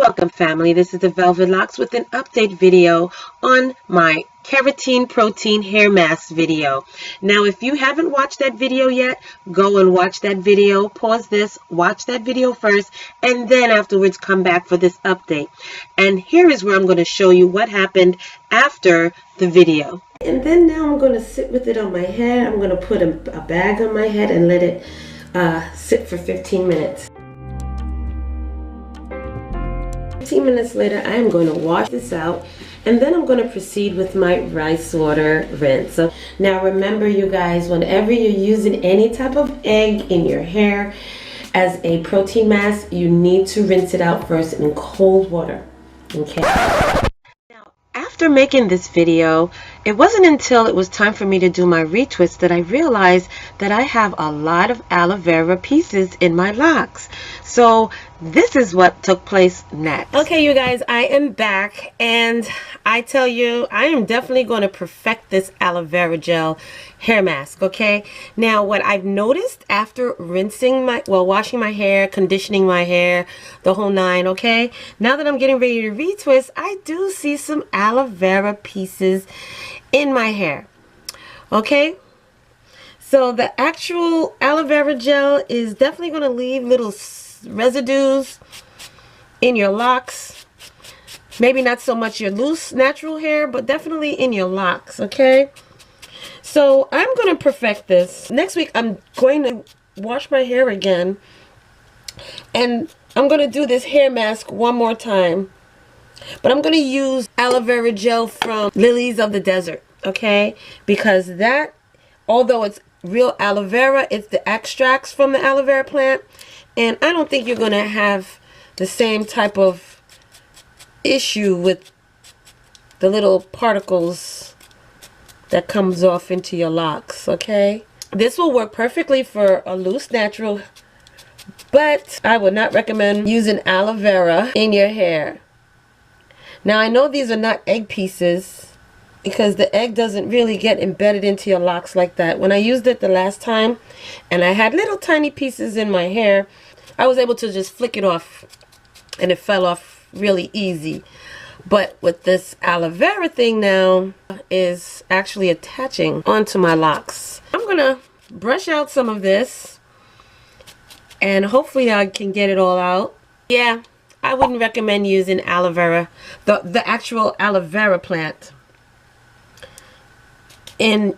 Welcome family, this is the Velvet Locs with an update video on my Keratin Protein Hair Mask video. Now if you haven't watched that video yet, go and watch that video. Pause this, watch that video first, and then afterwards come back for this update. And here is where I'm going to show you what happened after the video. And then now I'm going to sit with it on my head. I'm going to put a bag on my head and let it sit for 15 minutes. 15 minutes later, I am going to wash this out, and then I'm going to proceed with my rice water rinse. So now remember, you guys, whenever you're using any type of egg in your hair as a protein mask, you need to rinse it out first in cold water. Okay. Now, after making this video, it wasn't until it was time for me to do my retwist that I realized that I have a lot of aloe vera pieces in my locks. So this is what took place next. Okay, you guys, I am back, and I tell you, I am definitely going to perfect this aloe vera gel hair mask. Okay, now what I've noticed after rinsing washing my hair, conditioning my hair, the whole nine, okay, now that I'm getting ready to retwist, I do see some aloe vera pieces in my hair. Okay, so the actual aloe vera gel is definitely going to leave little residues in your locks. Maybe not so much your loose natural hair, but definitely in your locks. Okay, so I'm going to perfect this. Next week I'm going to wash my hair again, and I'm going to do this hair mask one more time, but I'm going to use aloe vera gel from Lilies of the Desert. Okay, because that, although it's real aloe vera, it's the extracts from the aloe vera plant, and I don't think you're going to have the same type of issue with the little particles that comes off into your locks. Okay, this will work perfectly for a loose natural, but I would not recommend using aloe vera in your hair. Now I know these are not egg pieces, because the egg doesn't really get embedded into your locks like that. When I used it the last time and I had little tiny pieces in my hair, I was able to just flick it off and it fell off really easy. But with this aloe vera thing now, is actually attaching onto my locks. I'm gonna brush out some of this and hopefully I can get it all out. Yeah, I wouldn't recommend using aloe vera, the actual aloe vera plant in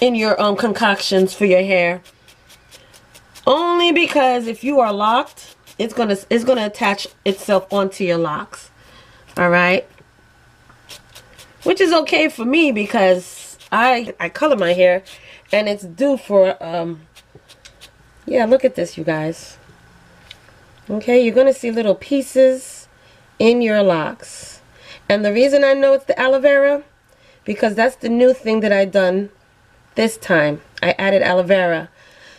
your concoctions for your hair, only because if you are locked, it's gonna attach itself onto your locks. All right, which is okay for me because I color my hair and it's due for yeah, look at this, you guys. Okay, you're gonna see little pieces in your locks, and the reason I know it's the aloe vera, because that's the new thing that I done this time. I added aloe vera.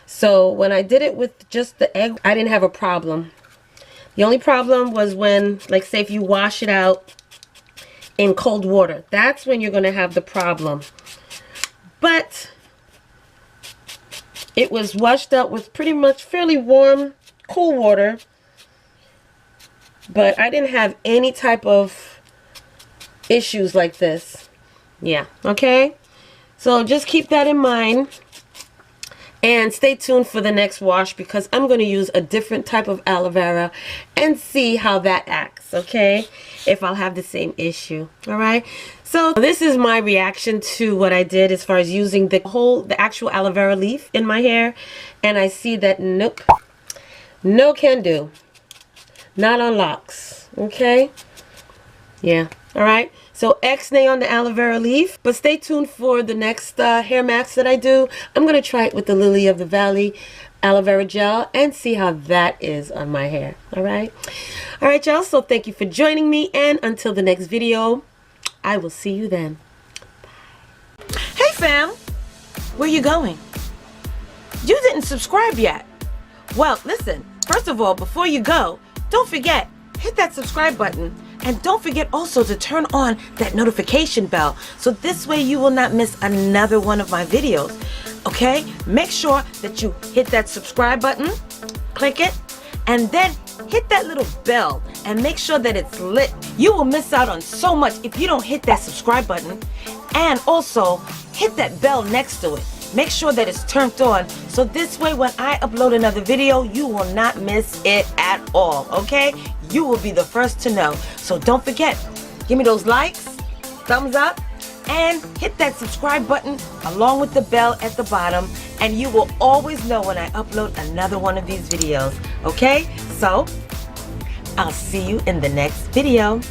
So when I did it with just the egg, I didn't have a problem. The only problem was when, like, say if you wash it out in cold water, that's when you're going to have the problem. But it was washed out with pretty much fairly warm, cool water. But I didn't have any type of issues like this. Yeah, okay, so just keep that in mind and stay tuned for the next wash, because I'm going to use a different type of aloe vera and see how that acts, okay, if I'll have the same issue. All right, so this is my reaction to what I did as far as using the actual aloe vera leaf in my hair, and I see that nope, no can do, not on locks. Okay, yeah, all right. So X-nay on the aloe vera leaf, but stay tuned for the next hair mask that I do. I'm going to try it with the Lily of the Valley aloe vera gel and see how that is on my hair. All right, y'all, so thank you for joining me, and until the next video, I will see you then. Bye. Hey fam, where you going? You didn't subscribe yet. Well, listen, first of all, before you go, don't forget, hit that subscribe button. And don't forget also to turn on that notification bell, so this way you will not miss another one of my videos. Okay? Make sure that you hit that subscribe button, click it, And then hit that little bell and make sure that it's lit. You will miss out on so much if you don't hit that subscribe button. And also hit that bell next to it. Make sure that it's turned on, so this way when I upload another video, you will not miss it at all, okay? You will be the first to know. So don't forget, give me those likes, thumbs up, and hit that subscribe button along with the bell at the bottom, and you will always know when I upload another one of these videos, okay? So I'll see you in the next video.